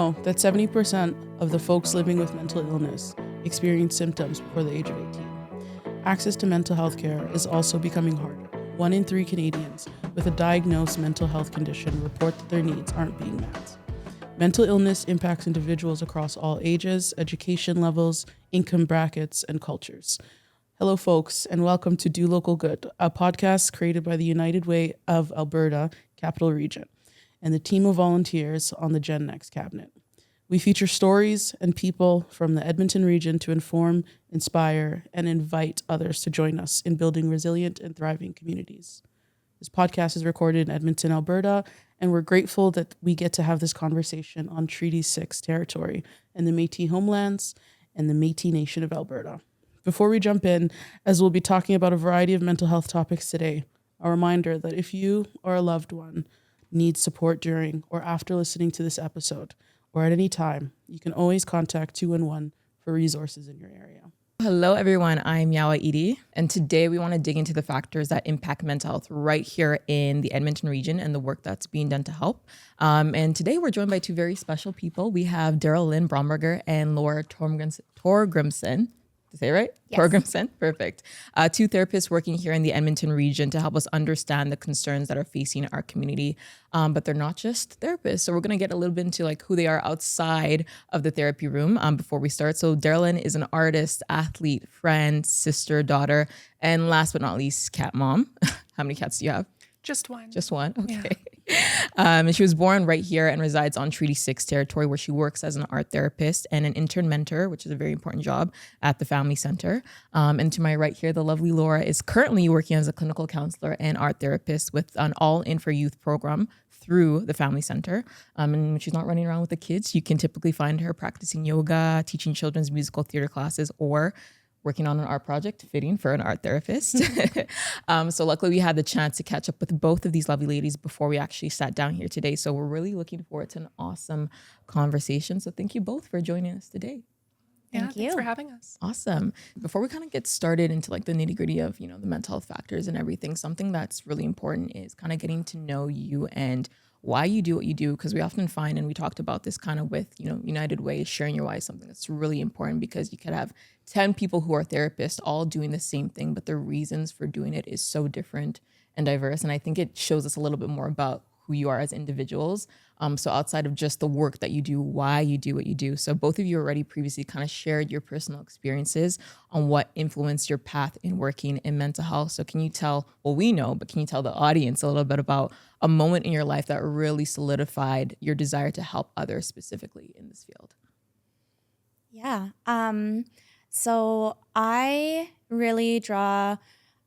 know that 70% of the folks living with mental illness experience symptoms before the age of 18? Access to mental health care is also becoming harder. 1 in 3 Canadians with a diagnosed mental health condition report that their needs aren't being met. Mental illness impacts individuals across all ages, education levels, income brackets, and cultures. Hello, folks, and welcome to Do Local Good, a podcast created by the United Way of Alberta Capital Region and the team of volunteers on the Gen Next cabinet. We feature stories and people from the Edmonton region to inform, inspire, and invite others to join us in building resilient and thriving communities. This podcast is recorded in Edmonton, Alberta, and we're grateful that we get to have this conversation on Treaty 6 territory and the Métis homelands and the Métis Nation of Alberta. Before we jump in, as we'll be talking about a variety of mental health topics today, a reminder that if you or a loved one needs support during or after listening to this episode, or at any time, you can always contact 211 for resources in your area. Hello, everyone. I'm Yawa Edie, and today we want to dig into the factors that impact mental health right here in the Edmonton region and the work that's being done to help. And today we're joined by two very special people. We have Daryl Lynn Bromberger and Laura Torgrimsen. Did I say it right? Yes. Torgrimsen, perfect. Two therapists working here in the Edmonton region to help us understand the concerns that are facing our community. But they're not just therapists. So we're going to get a little bit into like who they are outside of the therapy room before we start. So Darylyn is an artist, athlete, friend, sister, daughter, and last but not least, cat mom. How many cats do you have? Just one. Just one? Okay. Yeah. And she was born right here and resides on Treaty 6 territory, where she works as an art therapist and an intern mentor, which is a very important job at the Family Center. And to my right here, the lovely Laura is currently working as a clinical counselor and art therapist with an All In for Youth program through the Family Center. And when she's not running around with the kids, you can typically find her practicing yoga, teaching children's musical theater classes, or working on an art project, fitting for an art therapist. So luckily we had the chance to catch up with both of these lovely ladies before we actually sat down here today. So we're really looking forward to an awesome conversation. So thank you both for joining us today. Thank you. Thanks for having us. Awesome. Before we kind of get started into like the nitty gritty of, the mental health factors and everything, something that's really important is kind of getting to know you and why you do what you do, because we often find, and we talked about this kind of with, United Way, sharing your why is something that's really important, because you could have 10 people who are therapists all doing the same thing, but their reasons for doing it is so different and diverse. And I think it shows us a little bit more about who you are as individuals. So outside of just the work that you do, why you do what you do. So both of you already previously kind of shared your personal experiences on what influenced your path in working in mental health. So can you tell, well, we know, but can you tell the audience a little bit about a moment in your life that really solidified your desire to help others specifically in this field? Yeah. So I really draw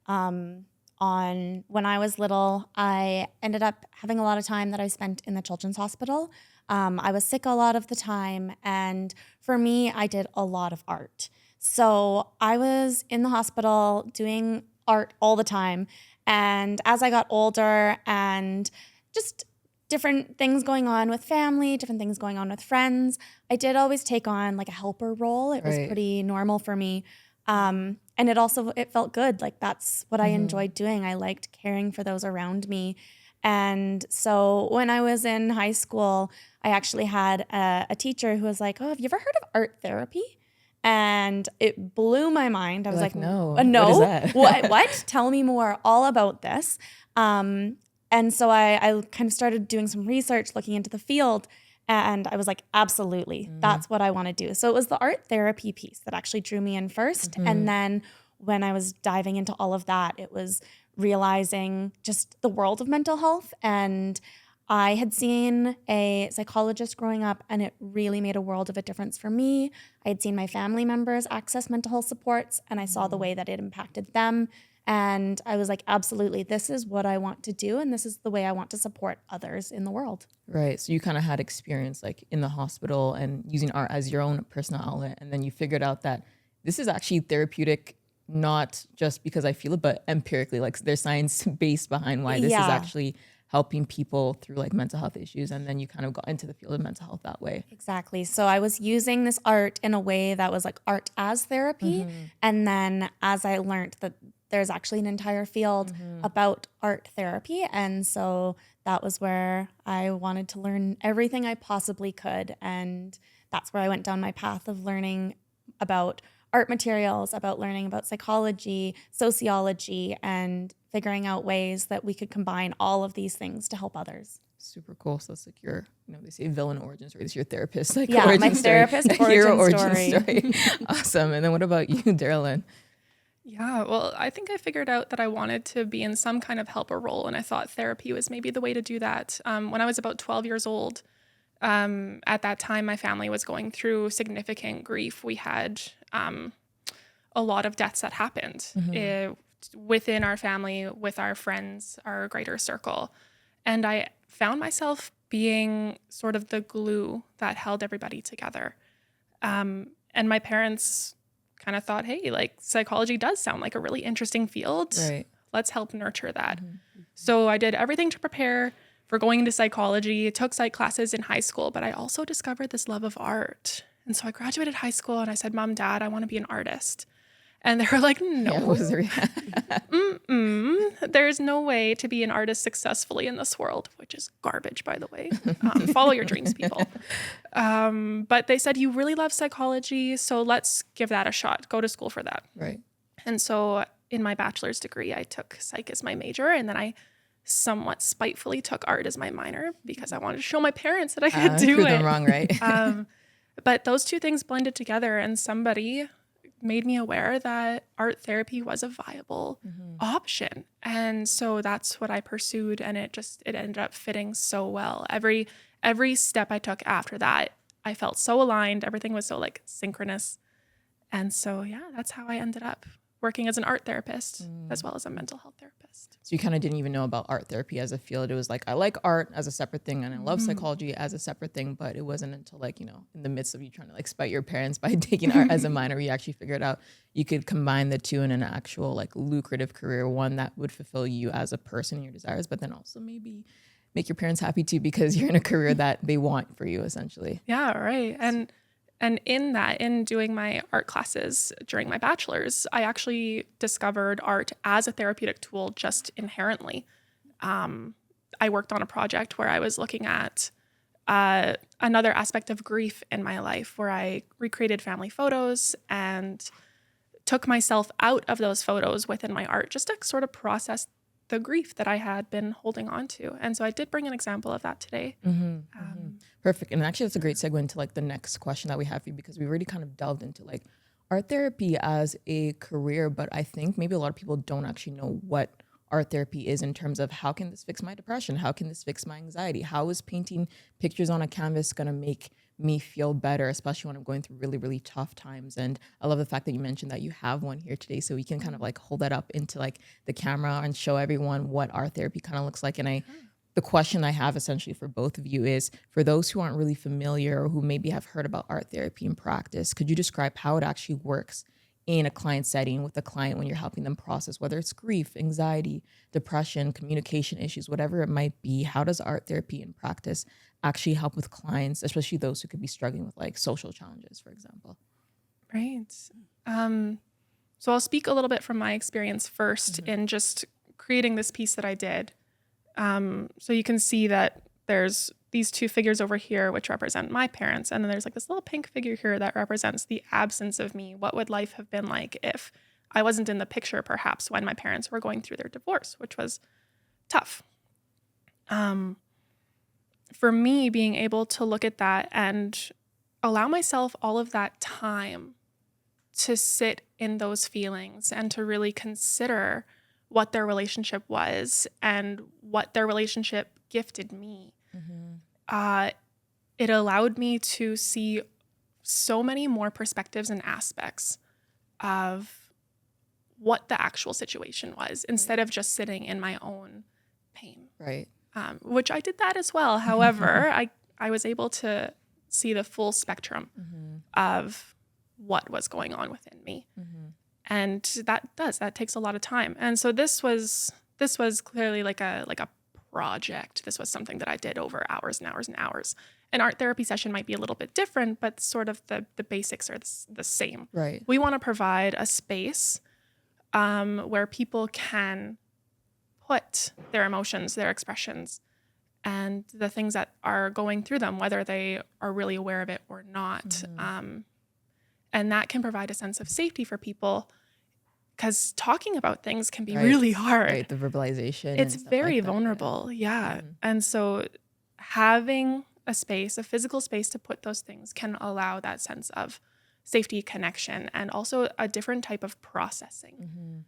on when I was little. I ended up having a lot of time that I spent in the children's hospital. I was sick a lot of the time. And for me, I did a lot of art. So I was in the hospital doing art all the time. And as I got older and just different things going on with family, different things going on with friends, I did always take on like a helper role. It was pretty normal for me. And it felt good. Like that's what I enjoyed doing. I liked caring for those around me. And so when I was in high school, I actually had a teacher who was like, "Oh, have you ever heard of art therapy?" And it blew my mind. I was like, no. No. What is that? What? Tell me more all about this. And so I kind of started doing some research, looking into the field, and I was like, absolutely, that's what I want to do. So it was the art therapy piece that actually drew me in first. And then when I was diving into all of that, it was realizing just the world of mental health. And I had seen a psychologist growing up, and it really made a world of a difference for me. I had seen my family members access mental health supports, and I saw the way that it impacted them. And I was like, absolutely, this is what I want to do. And this is the way I want to support others in the world. Right. So you kind of had experience like in the hospital and using art as your own personal outlet. And then you figured out that this is actually therapeutic, not just because I feel it, but empirically, like there's science based behind why this is actually helping people through like mental health issues. And then you kind of got into the field of mental health that way. Exactly. So I was using this art in a way that was like art as therapy. And then as I learned that there's actually an entire field about art therapy. And so that was where I wanted to learn everything I possibly could. And that's where I went down my path of learning about art materials, about learning about psychology, sociology, and figuring out ways that we could combine all of these things to help others. Super cool. So it's like your, they say villain origin story. It's your therapist, like yeah, origin my story. therapist origin story. Awesome. And then what about you, Darylyn? Yeah, well, I think I figured out that I wanted to be in some kind of helper role, and I thought therapy was maybe the way to do that. When I was about 12 years old, at that time, my family was going through significant grief. We had a lot of deaths that happened within our family, with our friends, our greater circle. And I found myself being sort of the glue that held everybody together. And my parents kind of thought, hey, like psychology does sound like a really interesting field. Right. Let's help nurture that. So I did everything to prepare for going into psychology, took psych classes in high school, but I also discovered this love of art. And so I graduated high school and I said, Mom, Dad, I want to be an artist. And they were like, no, there's no way to be an artist successfully in this world, which is garbage, by the way. Follow your dreams, people. But they said, you really love psychology, so let's give that a shot. Go to school for that. Right. And so in my bachelor's degree, I took psych as my major, and then I somewhat spitefully took art as my minor because I wanted to show my parents that I could do prove it. them wrong, right? But those two things blended together, and somebody made me aware that art therapy was a viable option. And so that's what I pursued, and it ended up fitting so well. Every step I took after that, I felt so aligned. Everything was so like synchronous. And so, yeah, that's how I ended up working as an art therapist as well as a mental health therapist. So you kind of didn't even know about art therapy as a field. It was like, I like art as a separate thing and I love psychology as a separate thing, but it wasn't until like, in the midst of you trying to like spite your parents by taking art as a minor, you actually figured out you could combine the two in an actual like lucrative career, one that would fulfill you as a person and your desires, but then also maybe make your parents happy too because you're in a career that they want for you essentially. Yeah, right. And in doing my art classes during my bachelor's, I actually discovered art as a therapeutic tool just inherently. I worked on a project where I was looking at another aspect of grief in my life, where I recreated family photos and took myself out of those photos within my art just to sort of process the grief that I had been holding on to. And so I did bring an example of that today. Perfect. And actually that's a great segue into like the next question that we have for you, because we already kind of delved into like art therapy as a career, but I think maybe a lot of people don't actually know what art therapy is in terms of how can this fix my depression? How can this fix my anxiety? How is painting pictures on a canvas going to make me feel better, especially when I'm going through really, really tough times? And I love the fact that you mentioned that you have one here today, so we can kind of like hold that up into like the camera and show everyone what art therapy kind of looks like. And the question I have essentially for both of you is, for those who aren't really familiar or who maybe have heard about art therapy in practice, could you describe how it actually works in a client setting with a client when you're helping them process, whether it's grief, anxiety, depression, communication issues, whatever it might be? How does art therapy in practice actually help with clients, especially those who could be struggling with like social challenges, for example? Right. So I'll speak a little bit from my experience first in just creating this piece that I did. So you can see that there's these two figures over here, which represent my parents. And then there's like this little pink figure here that represents the absence of me. What would life have been like if I wasn't in the picture, perhaps when my parents were going through their divorce, which was tough. For me, being able to look at that and allow myself all of that time to sit in those feelings and to really consider what their relationship was and what their relationship gifted me. It allowed me to see so many more perspectives and aspects of what the actual situation was, instead of just sitting in my own pain. Right. Which I did that as well. However, I was able to see the full spectrum of what was going on within me. And that takes a lot of time. And so this was clearly like a project. This was something that I did over hours and hours and hours. An art therapy session might be a little bit different, but sort of the basics are the same. Right. We want to provide a space where people can put their emotions, their expressions, and the things that are going through them, whether they are really aware of it or not. And that can provide a sense of safety for people, because talking about things can be really hard. Right, the verbalization. It's and stuff very like that, vulnerable. Yeah. And so having a space, a physical space to put those things can allow that sense of safety, connection, and also a different type of processing.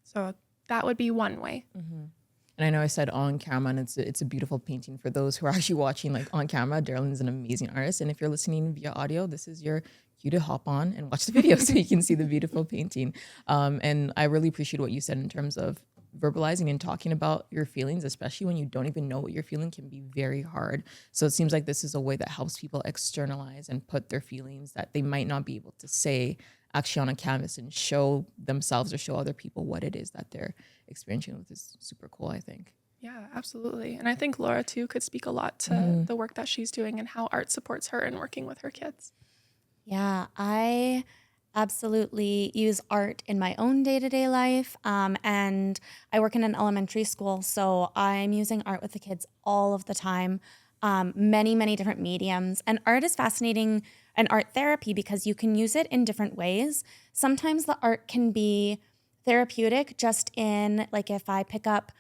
So that would be one way. And I know I said on camera, and it's a beautiful painting. For those who are actually watching like on camera, Darylyn's an amazing artist. And if you're listening via audio, this is your cue to hop on and watch the video so you can see the beautiful painting. And I really appreciate what you said in terms of verbalizing and talking about your feelings, especially when you don't even know what you're feeling, can be very hard. So it seems like this is a way that helps people externalize and put their feelings that they might not be able to say actually on a canvas and show themselves or show other people what it is that they're experiencing, which is super cool, I think. Yeah, absolutely. And I think Laura too could speak a lot to the work that she's doing and how art supports her in working with her kids. Yeah, I absolutely use art in my own day-to-day life. And I work in an elementary school, so I'm using art with the kids all of the time. Many, many different mediums. And art is fascinating, and art therapy, because you can use it in different ways. Sometimes the art can be therapeutic just in, like, if I pick up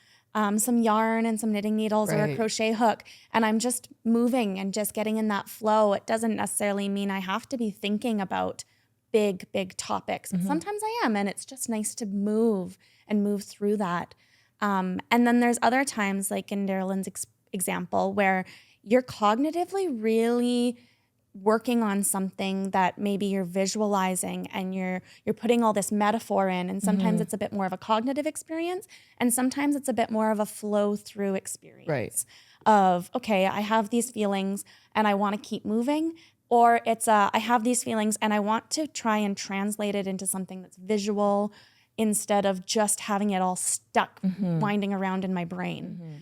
some yarn and some knitting needles or a crochet hook, and I'm just moving and just getting in that flow. It doesn't necessarily mean I have to be thinking about big, big topics. Sometimes I am, and it's just nice to move and move through that. And then there's other times, like in Darylyn's example, where you're cognitively really working on something that maybe you're visualizing and you're putting all this metaphor in, and sometimes it's a bit more of a cognitive experience, and sometimes it's a bit more of a flow through experience of, okay, I have these feelings and I want to keep moving, or it's I have these feelings and I want to try and translate it into something that's visual instead of just having it all stuck winding around in my brain.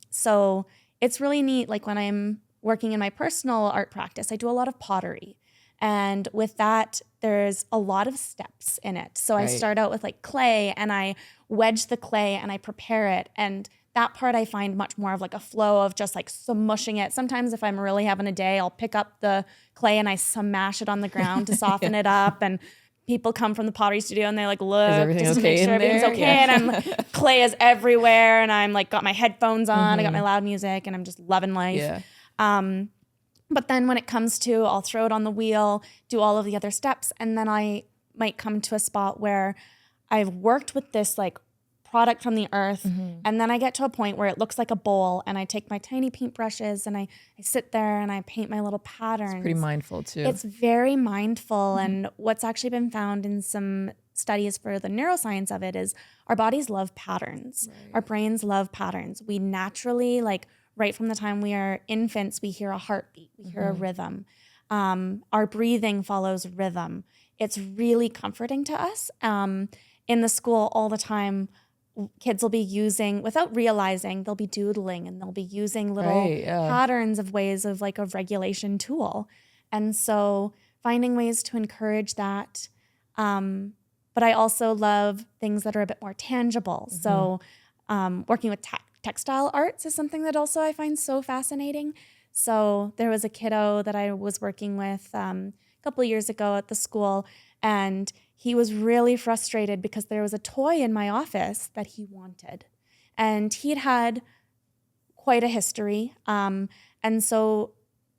So it's really neat. Like when I'm working in my personal art practice, I do a lot of pottery. And with that, there's a lot of steps in it. So I start out with like clay, and I wedge the clay and I prepare it. And that part I find much more of like a flow of just like smushing it. Sometimes if I'm really having a day, I'll pick up the clay and I smash it on the ground to soften it up. And people come from the pottery studio and they like look just to make sure everything's okay. And I'm like, clay is everywhere. And I'm like, got my headphones on, I got my loud music, and I'm just loving life. But then when it comes to, I'll throw it on the wheel, do all of the other steps, and then I might come to a spot where I've worked with this like product from the earth, and then I get to a point where it looks like a bowl, and I take my tiny paintbrushes and I sit there and I paint my little patterns. It's pretty mindful too. It's very mindful, and what's actually been found in some studies for the neuroscience of it is our bodies love patterns. Our brains love patterns. We naturally, like, right from the time we are infants, we hear a heartbeat, we hear a rhythm. Our breathing follows rhythm. It's really comforting to us. In the school all the time, kids will be using, without realizing, they'll be doodling and they'll be using little patterns of ways of like a regulation tool. And so finding ways to encourage that. But I also love things that are a bit more tangible. So working with textile arts is something that also I find so fascinating. So there was a kiddo that I was working with a couple of years ago at the school, and he was really frustrated because there was a toy in my office that he wanted. And he'd had quite a history. And so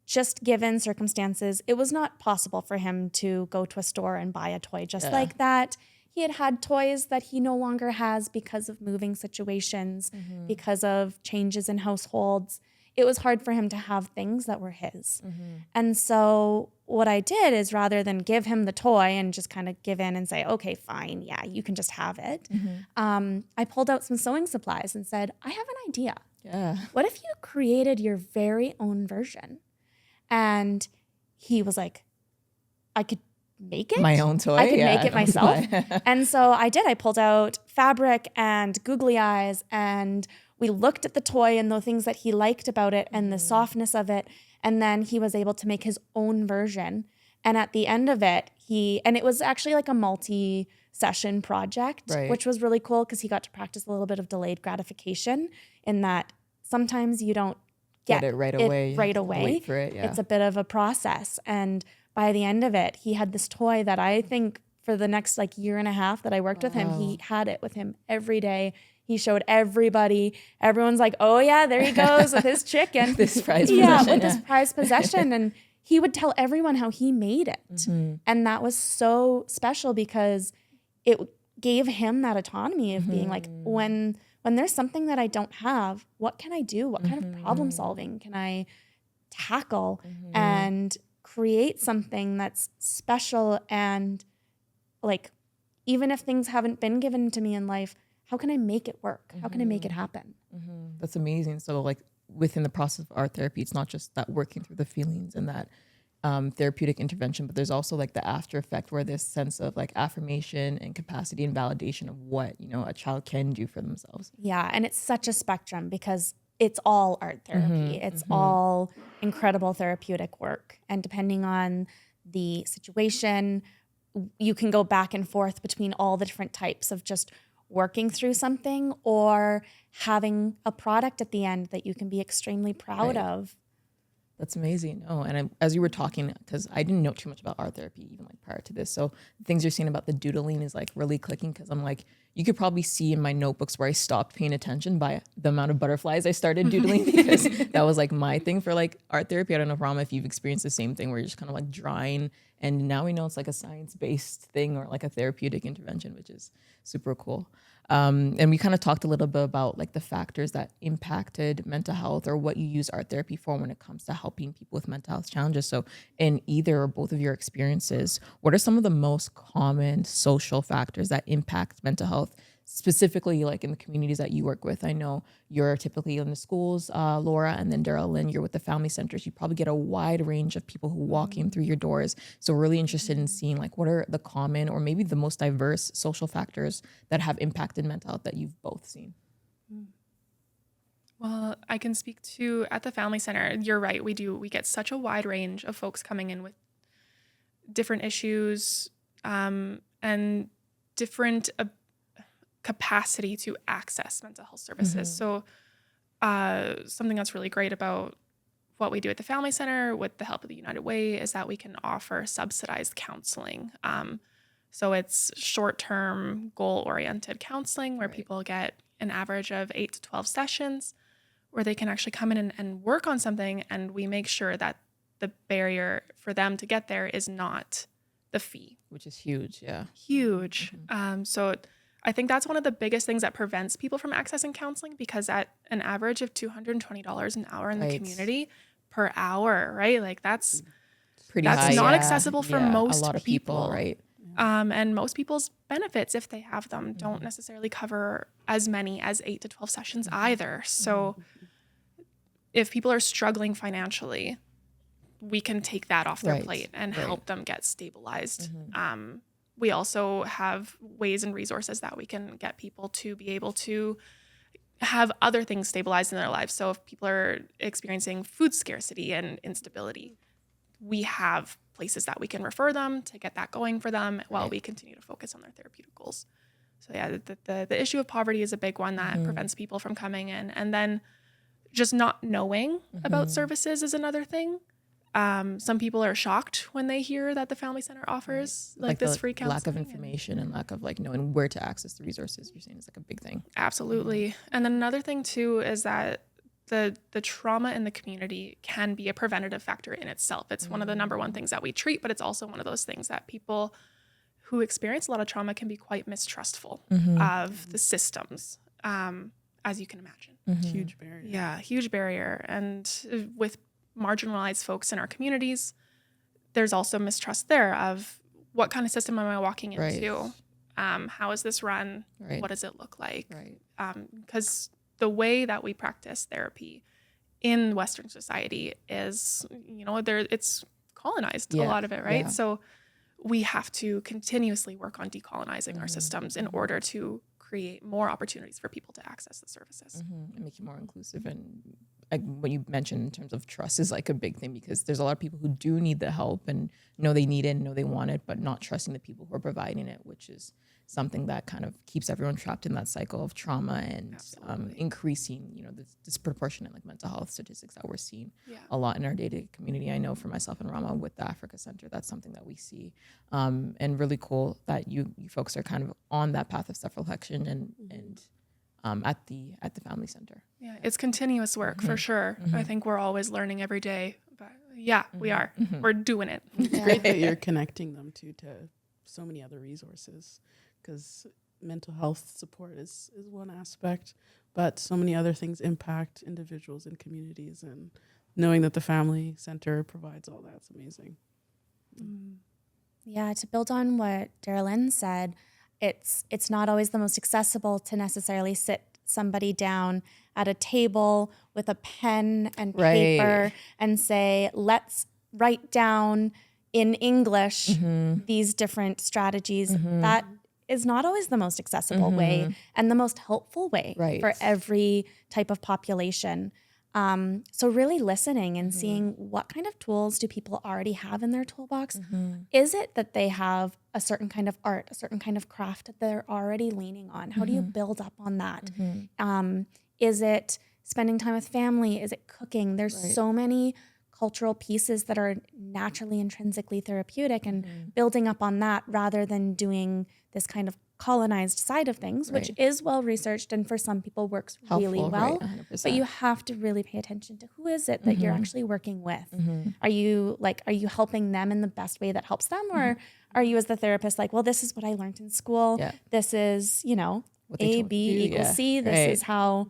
just given circumstances, it was not possible for him to go to a store and buy a toy just like that. He had toys that he no longer has because of moving situations, because of changes in households. It was hard for him to have things that were his. And so what I did is, rather than give him the toy and just kind of give in and say, okay, fine, yeah, you can just have it, I pulled out some sewing supplies and said, I have an idea. What if you created your very own version? And he was like, I could make it? My own toy? I could make it myself. And so I did. I pulled out fabric and googly eyes, and we looked at the toy and the things that he liked about it and the softness of it. And then he was able to make his own version. And at the end of it, and it was actually like a multi-session project, Right. which was really cool because he got to practice a little bit of delayed gratification in that sometimes you don't get it right away. You right have to away. wait for it, yeah. It's a bit of a process. And by the end of it, he had this toy that I think for the next like year and a half that I worked with him, he had it with him every day. He showed everybody. Everyone's like, oh yeah, there he goes with his chicken. This prize Yeah, possession. with his prized possession. And he would tell everyone how he made it. Mm-hmm. And that was so special because it gave him that autonomy of being like, when there's something that I don't have, what can I do? What kind of problem solving can I tackle and create something that's special? And like, even if things haven't been given to me in life, how can I make it work? How can I make it happen? That's amazing. So like within the process of art therapy, it's not just that working through the feelings and that therapeutic intervention, but there's also like the after effect where this sense of like affirmation and capacity and validation of what, you know, a child can do for themselves. Yeah, and it's such a spectrum because it's all art therapy. It's all incredible therapeutic work. And depending on the situation, you can go back and forth between all the different types of just working through something or having a product at the end that you can be extremely proud of. That's amazing. Oh, and as you were talking, because I didn't know too much about art therapy even like prior to this. So the things you're saying about the doodling is like really clicking because I'm like, you could probably see in my notebooks where I stopped paying attention by the amount of butterflies I started doodling because that was like my thing for like art therapy. I don't know, Rama, if you've experienced the same thing where you're just kind of like drawing. And now we know it's like a science-based thing or like a therapeutic intervention, which is super cool. And we kind of talked a little bit about like the factors that impacted mental health or what you use art therapy for when it comes to helping people with mental health challenges. So in either or both of your experiences, what are some of the most common social factors that impact mental health, specifically like in the communities that you work with? I know you're typically in the schools, Laura, and then Daryl Lynn, you're with the family centers. You probably get a wide range of people who walk in through your doors. So we're really interested in seeing like what are the common or maybe the most diverse social factors that have impacted mental health that you've both seen. Well, I can speak to at the family center. You're right. We get such a wide range of folks coming in with different issues and different capacity to access mental health services. So something that's really great about what we do at the family center with the help of the United Way is that we can offer subsidized counseling. So it's short-term goal-oriented counseling where people get an average of 8 to 12 sessions where they can actually come in and work on something, and we make sure that the barrier for them to get there is not the fee. Which is huge, yeah. Huge. So I think that's one of the biggest things that prevents people from accessing counseling, because at an average of $220 an hour in the community per hour, right? Like that's Pretty high. not accessible for most a lot of people, right? And most people's benefits, if they have them, don't necessarily cover as many as 8 to 12 sessions either. So if people are struggling financially, we can take that off their plate and help them get stabilized. We also have ways and resources that we can get people to be able to have other things stabilized in their lives. So if people are experiencing food scarcity and instability, we have places that we can refer them to get that going for them while we continue to focus on their therapeutic goals. So yeah, the issue of poverty is a big one that prevents people from coming in. And then just not knowing about services is another thing. Some people are shocked when they hear that the family center offers like this free counseling. Lack of information and lack of like knowing where to access the resources, you're saying is like a big thing. Absolutely. And then another thing too is that the trauma in the community can be a preventative factor in itself. It's one of the number one things that we treat, but it's also one of those things that people who experience a lot of trauma can be quite mistrustful of the systems, as you can imagine. Huge barrier. Yeah, huge barrier. And with marginalized folks in our communities, there's also mistrust there of what kind of system am I walking into? How is this run? What does it look like? Because the way that we practice therapy in Western society is, it's colonized, a lot of it, right? So we have to continuously work on decolonizing our systems in order to create more opportunities for people to access the services. And make it more inclusive and like what you mentioned in terms of trust is like a big thing, because there's a lot of people who do need the help and know they need it and know they want it, but not trusting the people who are providing it, which is something that kind of keeps everyone trapped in that cycle of trauma and increasing, you know, the disproportionate like mental health statistics that we're seeing a lot in our day-to-day community. I know for myself and Rama with the Africa Center, that's something that we see, and really cool that you folks are kind of on that path of self-reflection and at the Family Center. Yeah, it's continuous work for sure. I think we're always learning every day, but we are. We're doing it. It's great that you're connecting them to so many other resources, because mental health support is one aspect, but so many other things impact individuals and communities, and knowing that the Family Center provides all that's amazing. Yeah, to build on what Darylyn said, it's not always the most accessible to necessarily sit somebody down at a table with a pen and paper and say, let's write down in English these different strategies. That is not always the most accessible way and the most helpful way for every type of population. So really listening and seeing what kind of tools do people already have in their toolbox. Is it that they have a certain kind of art, a certain kind of craft that they're already leaning on? How do you build up on that? Is it spending time with family? Is it cooking? There's so many cultural pieces that are naturally intrinsically therapeutic, and building up on that rather than doing this kind of colonized side of things, which is well researched and for some people works really well. But you have to really pay attention to who is it that you're actually working with. Are you helping them in the best way that helps them, or are you as the therapist like, well, this is what I learned in school. This is, you know, A, B equals C. This is how,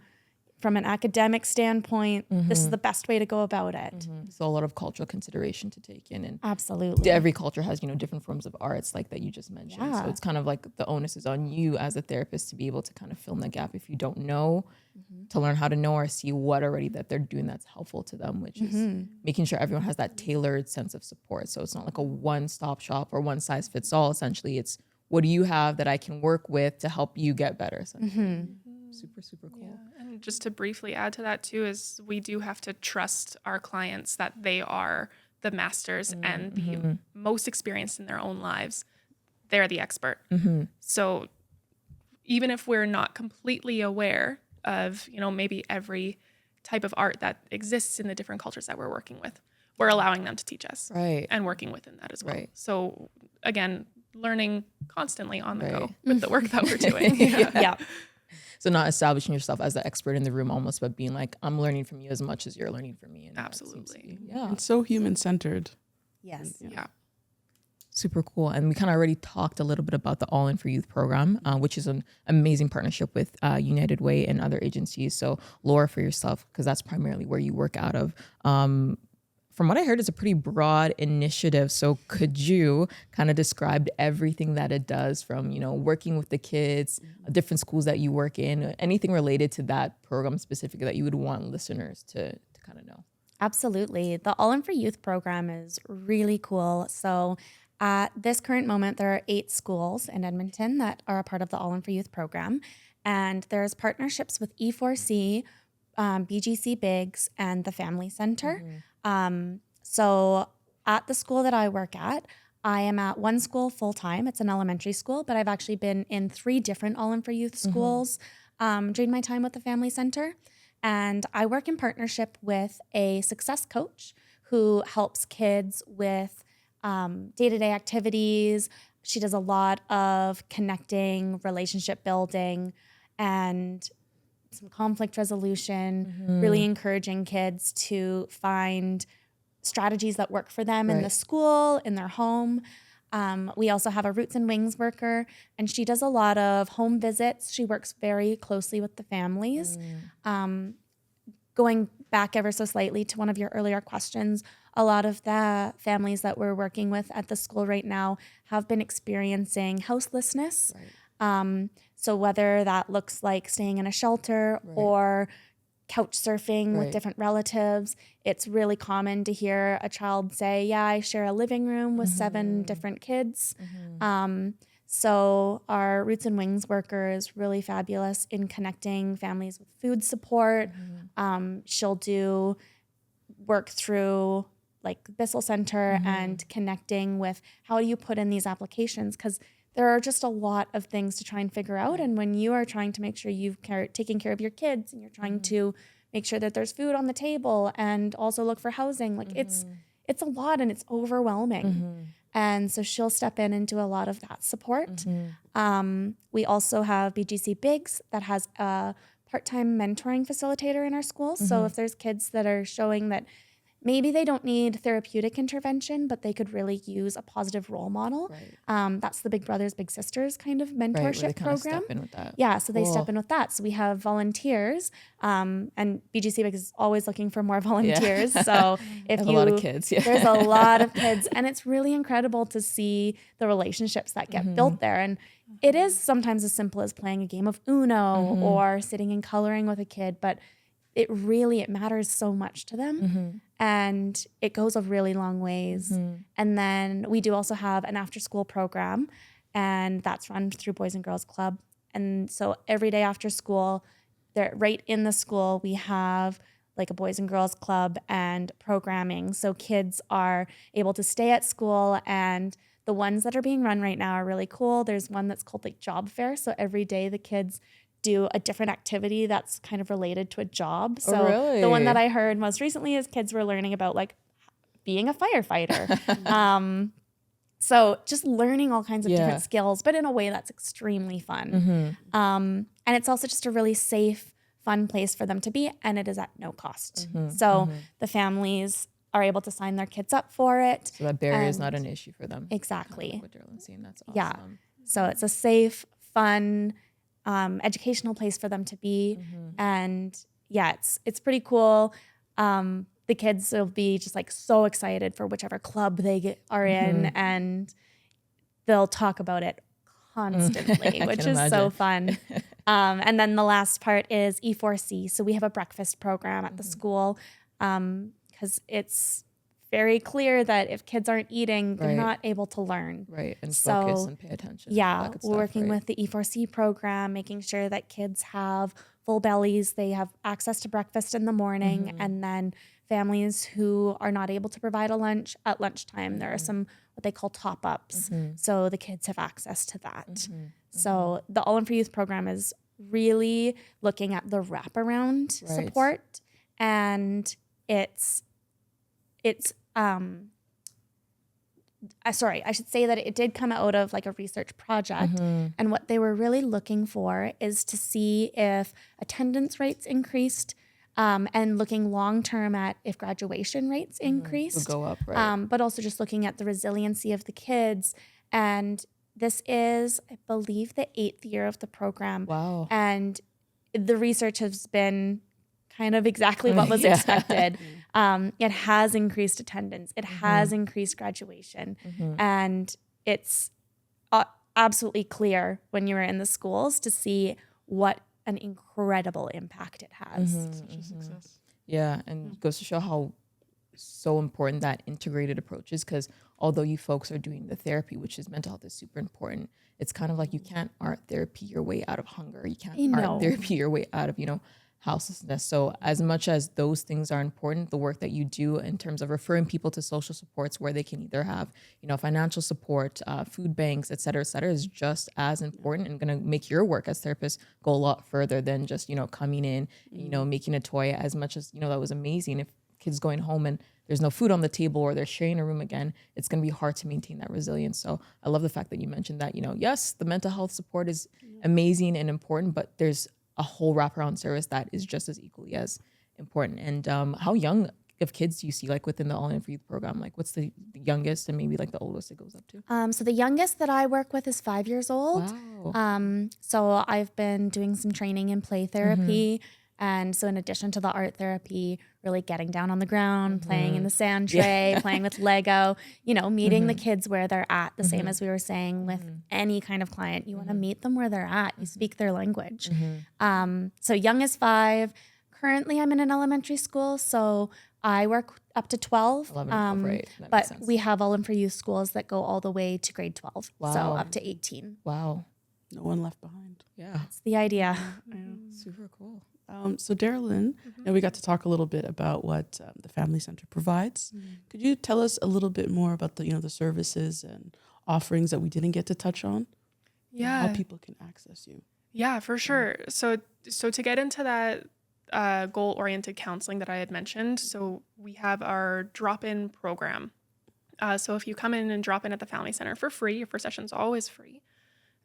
from an academic standpoint, this is the best way to go about it. So a lot of cultural consideration to take in, and Absolutely. every culture has, you know, different forms of arts like that you just mentioned. So it's kind of like the onus is on you as a therapist to be able to kind of fill in the gap if you don't know, to learn how to know or see what already that they're doing that's helpful to them, which is making sure everyone has that tailored sense of support. So it's not like a one-stop shop or one size fits all. Essentially, it's what do you have that I can work with to help you get better, essentially. Super cool. Yeah. And just to briefly add to that too, is we do have to trust our clients that they are the masters and the most experienced in their own lives. They're the expert. So even if we're not completely aware of, you know, maybe every type of art that exists in the different cultures that we're working with, we're allowing them to teach us and working within that as well. So again, learning constantly on the go with the work that we're doing. So not establishing yourself as the expert in the room almost, but being like, I'm learning from you as much as you're learning from me. And Absolutely. It's so human-centered. Yes. Yeah. Super cool. And we kind of already talked a little bit about the All In for Youth program, which is an amazing partnership with United Way and other agencies. So Laura, for yourself, because that's primarily where you work out of, from what I heard, it's a pretty broad initiative. So could you kind of describe everything that it does, from, you know, working with the kids, different schools that you work in, anything related to that program specifically that you would want listeners to kind of know? Absolutely. The All In for Youth program is really cool. So at this current moment, there are 8 schools in Edmonton that are a part of the All In for Youth program. And there's partnerships with E4C, BGC Biggs, and the Family Center. So at the school that I work at, I am at one school full-time. It's an elementary school, but I've actually been in 3 different All In for Youth schools during my time with the Family Center. And I work in partnership with a success coach who helps kids with day-to-day activities. She does a lot of connecting, relationship building, and some conflict resolution, really encouraging kids to find strategies that work for them in the school, in their home. We also have a Roots and Wings worker, and she does a lot of home visits. She works very closely with the families. Going back ever so slightly to one of your earlier questions, a lot of the families that we're working with at the school right now have been experiencing houselessness. So whether that looks like staying in a shelter or couch surfing with different relatives, it's really common to hear a child say, yeah, I share a living room with 7 different kids. So our Roots and Wings worker is really fabulous in connecting families with food support. She'll do work through like Bissell Center and connecting with how do you put in these applications, because there are just a lot of things to try and figure out. And when you are trying to make sure you've taking care of your kids and you're trying to make sure that there's food on the table and also look for housing, like it's a lot and it's overwhelming. And so she'll step in and do a lot of that support. We also have BGC Bigs that has a part-time mentoring facilitator in our school. So if there's kids that are showing that maybe they don't need therapeutic intervention, but they could really use a positive role model. That's the Big Brothers Big Sisters kind of mentorship program. Step in with that. Yeah, so they step in with that. So we have volunteers, and BGC Big is always looking for more volunteers. So if a lot of kids, there's a lot of kids, and it's really incredible to see the relationships that get built there. And it is sometimes as simple as playing a game of Uno or sitting and coloring with a kid, but it matters so much to them. And it goes a really long ways. And then we do also have an after school program, and that's run through Boys and Girls Club. And so every day after school, right in the school, we have like a Boys and Girls Club and programming. So kids are able to stay at school, and the ones that are being run right now are really cool. There's one that's called like Job Fair. So every day the kids do a different activity that's kind of related to a job. So the one that I heard most recently is kids were learning about like being a firefighter. So just learning all kinds of different skills, but in a way that's extremely fun. And it's also just a really safe, fun place for them to be, and it is at no cost. So the families are able to sign their kids up for it. So that barrier is not an issue for them. Exactly. Like what Darylyn's saying, that's awesome. Yeah. So it's a safe, fun, educational place for them to be. And yeah, it's pretty cool. The kids will be just like so excited for whichever club they are in, and they'll talk about it constantly, which is so fun. And then the last part is E4C. So we have a breakfast program at the school, because it's very clear that if kids aren't eating, they're not able to learn. And focus and pay attention. Yeah, we're working with the E4C program, making sure that kids have full bellies, they have access to breakfast in the morning, and then families who are not able to provide a lunch at lunchtime, there are some what they call top-ups. So the kids have access to that. So the All In for Youth program is really looking at the wraparound support, and it's sorry, I should say that it did come out of like a research project, and what they were really looking for is to see if attendance rates increased, and looking long term at if graduation rates increased, would go up, but also just looking at the resiliency of the kids. And this is, I believe, the 8th year of the program. Wow. And the research has been kind of exactly what was expected. It has increased attendance. It has increased graduation. And it's absolutely clear when you're in the schools to see what an incredible impact it has. Such a success. Yeah, and it goes to show how so important that integrated approach is, because although you folks are doing the therapy, which is mental health is super important, it's kind of like you can't art therapy your way out of hunger. You can't art therapy your way out of, houselessness. So as much as those things are important, the work that you do in terms of referring people to social supports where they can either have, financial support, food banks, et cetera, is just as important, and going to make your work as therapists go a lot further than just, coming in, making a toy. As much as, that was amazing. If kids going home and there's no food on the table or they're sharing a room again, it's going to be hard to maintain that resilience. So I love the fact that you mentioned that, yes, the mental health support is amazing and important, but there's a whole wraparound service that is just as equally as important. And how young of kids do you see like within the All In for Youth program? Like what's the youngest and maybe like the oldest it goes up to? So the youngest that I work with is 5 years old. Wow. So I've been doing some training in play therapy. And so in addition to the art therapy, really getting down on the ground, playing in the sand tray, playing with Lego, meeting the kids where they're at, the same as we were saying with any kind of client. You want to meet them where they're at. You speak their language. So young is 5, Currently, I'm in an elementary school, so I work up to 12. 11 and 12, right. That makes But sense. we have All In For You schools that go all the way to grade 12, so Wow. up to 18. Wow. No one left behind. Yeah. It's the idea. Super cool. So Darylyn, we got to talk a little bit about what the Family Center provides. Could you tell us a little bit more about the services and offerings that we didn't get to touch on? Yeah. How people can access you. Yeah, for sure. So to get into that goal-oriented counseling that I had mentioned, so we have our drop-in program. So if you come in and drop in at the Family Center for free, your first session's always free,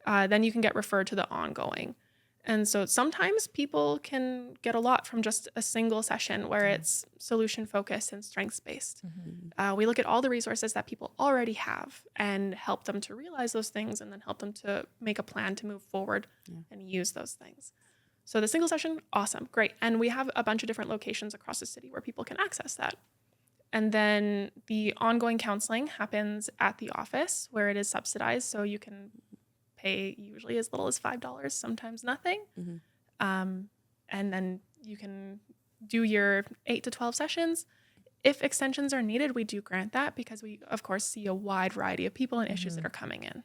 then you can get referred to the ongoing. And so sometimes people can get a lot from just a single session where it's solution-focused and strengths-based. We look at all the resources that people already have and help them to realize those things and then help them to make a plan to move forward and use those things. So the single session, awesome, great. And we have a bunch of different locations across the city where people can access that. And then the ongoing counseling happens at the office where it is subsidized. So you can pay usually as little as $5, sometimes nothing. And then you can do your 8 to 12 sessions. If extensions are needed, we do grant that because we, of course, see a wide variety of people and issues that are coming in.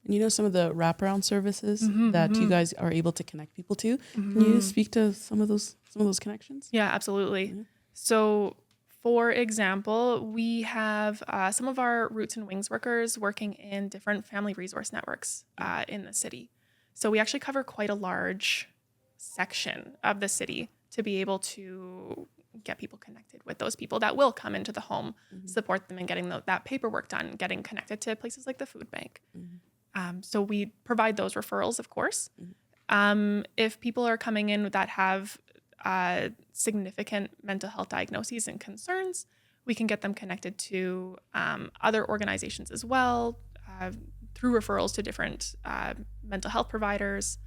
And some of the wraparound services that you guys are able to connect people to. Can you speak to some of those connections? Yeah, absolutely. So, for example, we have some of our Roots and Wings workers working in different family resource networks in the city. So we actually cover quite a large section of the city to be able to get people connected with those people that will come into the home, support them in getting that paperwork done, getting connected to places like the food bank. So we provide those referrals, of course. If people are coming in that have significant mental health diagnoses and concerns, we can get them connected to other organizations as well, through referrals to different mental health providers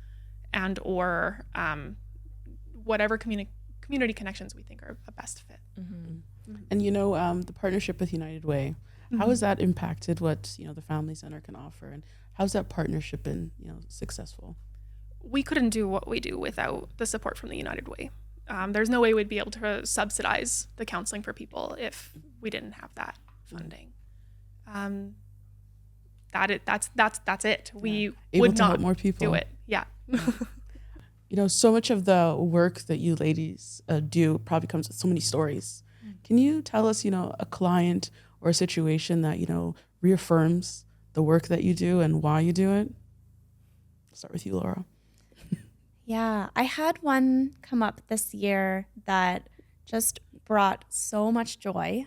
and or whatever community connections we think are a best fit. And the partnership with United Way, how has that impacted what the Family Center can offer, and how's that partnership been successful? We couldn't do what we do without the support from the United Way. There's no way we'd be able to subsidize the counseling for people if we didn't have that funding. That's it. We Able would to not help more people. do it. Yeah. So much of the work that you ladies do probably comes with so many stories. Can you tell us, a client or a situation that, reaffirms the work that you do and why you do it? I'll start with you, Laura. Yeah, I had one come up this year that just brought so much joy.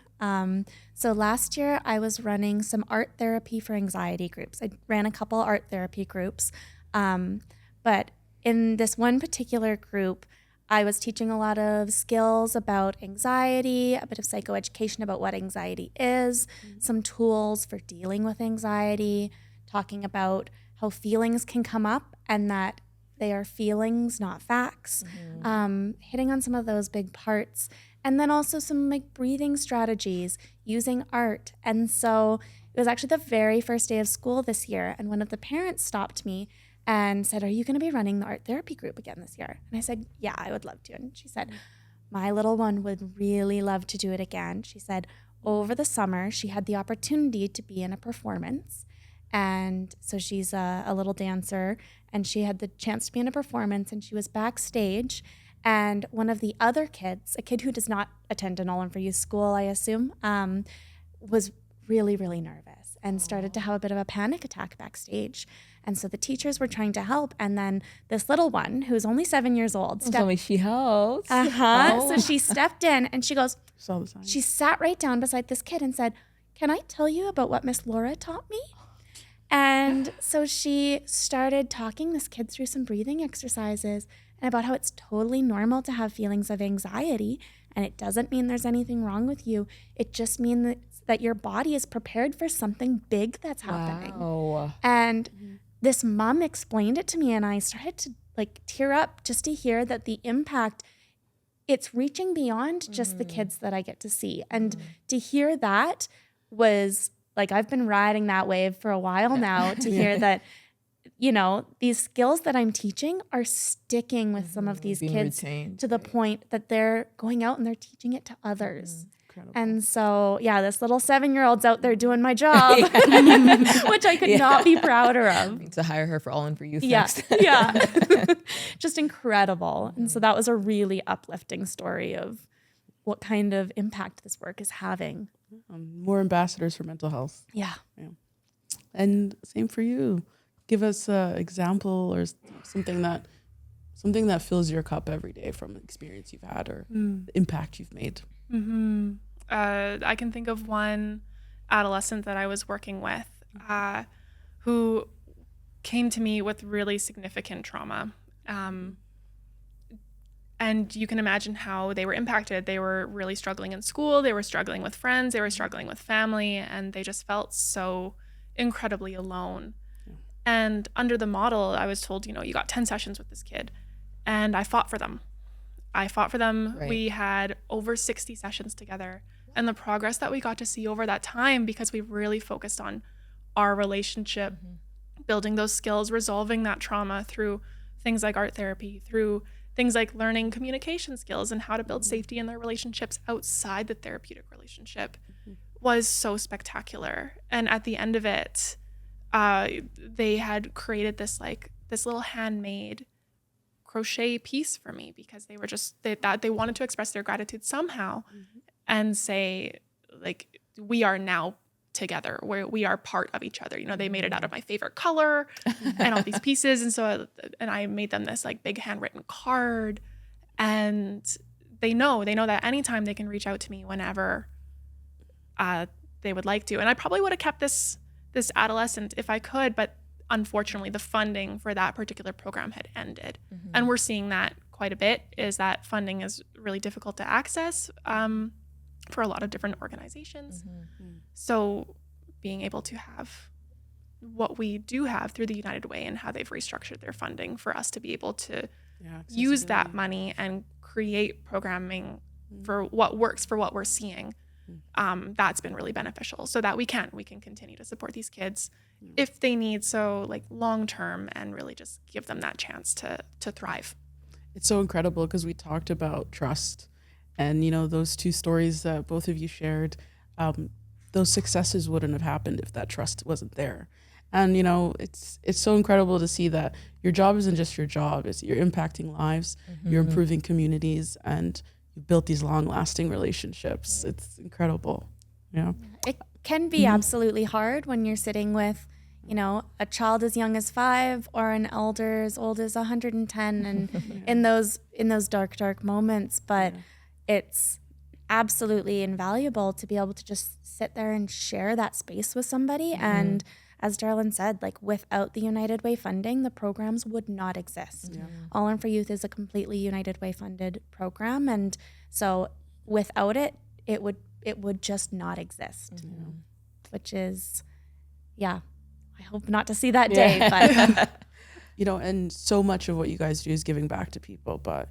So last year I was running some art therapy for anxiety groups. I ran a couple art therapy groups. But in this one particular group, I was teaching a lot of skills about anxiety, a bit of psychoeducation about what anxiety is, some tools for dealing with anxiety, talking about how feelings can come up and that they are feelings, not facts, hitting on some of those big parts. And then also some breathing strategies, using art. And so it was actually the very first day of school this year. And one of the parents stopped me and said, "Are you going to be running the art therapy group again this year?" And I said, "Yeah, I would love to." And she said, "My little one would really love to do it again." She said, over the summer, she had the opportunity to be in a performance. And so she's a little dancer, and she had the chance to be in a performance, and she was backstage. And one of the other kids, a kid who does not attend an All In For You school, I assume, was really, really nervous and started to have a bit of a panic attack backstage. And so the teachers were trying to help. And then this little one, who's only 7 years old, She helps. So she stepped in and she goes, Saw the signs. she sat right down beside this kid and said, "Can I tell you about what Miss Laura taught me?" And so she started talking this kid through some breathing exercises and about how it's totally normal to have feelings of anxiety. And it doesn't mean there's anything wrong with you. It just means that your body is prepared for something big that's happening. Wow. And this mom explained it to me, and I started to tear up just to hear that the impact, it's reaching beyond just the kids that I get to see. And to hear that was I've been riding that wave for a while now, to hear that you know, these skills that I'm teaching are sticking with some of these Being kids retained, to the right. point that they're going out and they're teaching it to others. Incredible. And so, yeah, this little 7-year-old's out there doing my job, which I could not be prouder of. Need to hire her for All In for Youth Yeah, next. yeah. Just incredible. And so that was a really uplifting story of what kind of impact this work is having. More ambassadors for mental health. Yeah. And same for you. Give us an example or something that fills your cup every day from an experience you've had or the impact you've made. I can think of one adolescent that I was working with who came to me with really significant trauma. And you can imagine how they were impacted. They were really struggling in school. They were struggling with friends. They were struggling with family. And they just felt so incredibly alone. And under the model, I was told, you got 10 sessions with this kid. And I fought for them. Right. We had over 60 sessions together. And the progress that we got to see over that time, because we really focused on our relationship, building those skills, resolving that trauma through things like art therapy, through things like learning communication skills and how to build safety in their relationships outside the therapeutic relationship, was so spectacular. And at the end of it, they had created this little handmade crochet piece for me because they were they wanted to express their gratitude somehow and say, like, we are now together, where we are part of each other. They made it out of my favorite color and all these pieces. And so, I made them this like big handwritten card, and they know that anytime they can reach out to me whenever they would like to. And I probably would have kept this adolescent if I could, but unfortunately the funding for that particular program had ended. And we're seeing that quite a bit, is that funding is really difficult to access for a lot of different organizations. So being able to have what we do have through the United Way and how they've restructured their funding for us to be able to use that money and create programming for what works for what we're seeing, that's been really beneficial, so that we can continue to support these kids if they need so, like, long term, and really just give them that chance to thrive. It's so incredible because we talked about trust, and those two stories that both of you shared, those successes wouldn't have happened if that trust wasn't there. And it's so incredible to see that your job isn't just your job; it's you're impacting lives, you're improving communities, and you've built these long-lasting relationships. It's incredible. It can be absolutely hard when you're sitting with, a child as young as 5 or an elder as old as 110, and in those dark moments. But it's absolutely invaluable to be able to just sit there and share that space with somebody. And as Darlene said, like, without the United Way funding, the programs would not exist. All In for Youth is a completely United Way funded program, and so without it, it would just not exist. Which is, I hope not to see that day, but and so much of what you guys do is giving back to people, but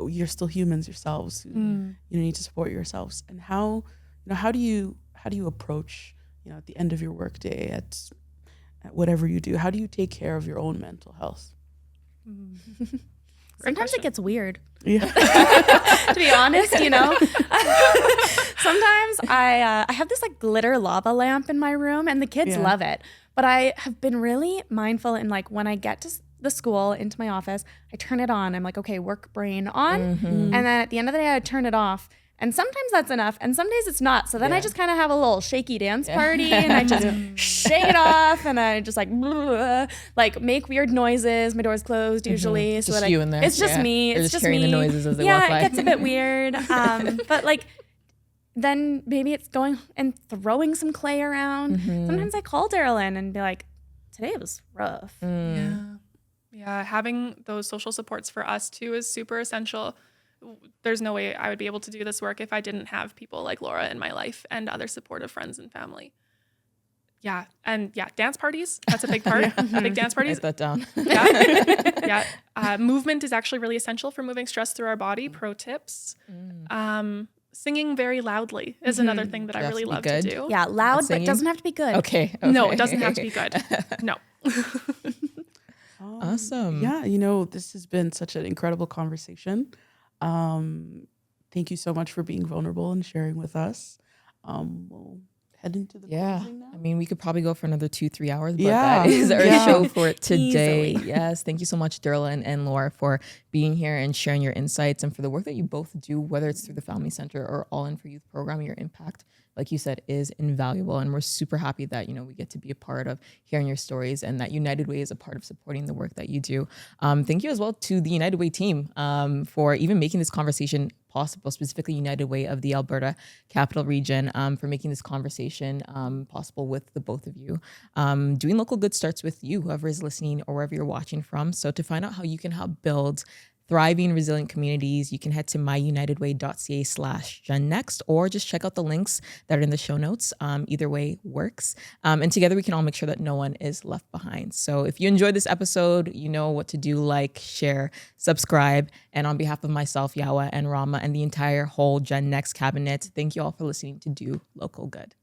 you're still humans yourselves who need to support yourselves. And how do you approach at the end of your workday at whatever you do, how do you take care of your own mental health? sometimes it gets weird. Yeah. To be honest, sometimes I have this like glitter lava lamp in my room, and the kids love it. But I have been really mindful, and like when I get to the school into my office, I turn it on. I'm like, okay, work brain on, and then at the end of the day, I turn it off. And sometimes that's enough, and some days it's not. So then I just kind of have a little shaky dance party, and I just shake it off, and I just like make weird noises. My door's closed usually, so Just that you in there. it's just me. They're It's just hearing me. the noises as they walk by. Yeah, it gets a bit weird. But like, then maybe it's going and throwing some clay around. Sometimes I call Darlene and be like, "Today was rough." Yeah, having those social supports for us too is super essential. There's no way I would be able to do this work if I didn't have people like Laura in my life and other supportive friends and family. Yeah. And dance parties, that's a big part. Big dance parties. Write that down. Movement is actually really essential for moving stress through our body. Pro tips. Singing very loudly is another thing that I really love to do. Yeah, loud, but singing? doesn't have to be good. Okay. No, it doesn't have to be good. No. Awesome. Yeah, this has been such an incredible conversation. Thank you so much for being vulnerable and sharing with us. We'll head into the closing now. I mean, we could probably go for another 2-3 hours, but Yeah. that is our Yeah. show for today. Easily. Yes. Thank you so much, Derla and Laura, for being here and sharing your insights and for the work that you both do, whether it's through the Family Center or All In for Youth program. Your impact, like you said, is invaluable. And we're super happy that, we get to be a part of hearing your stories and that United Way is a part of supporting the work that you do. Thank you as well to the United Way team for even making this conversation possible, specifically United Way of the Alberta Capital Region, for making this conversation possible with the both of you. Doing local good starts with you, whoever is listening or wherever you're watching from. So to find out how you can help build thriving, resilient communities, you can head to myunitedway.ca/GenNext or just check out the links that are in the show notes. Either way works. And together we can all make sure that no one is left behind. So if you enjoyed this episode, you know what to do: like, share, subscribe. And on behalf of myself, Yawa, and Rama, and the entire whole Gen Next cabinet, thank you all for listening to Do Local Good.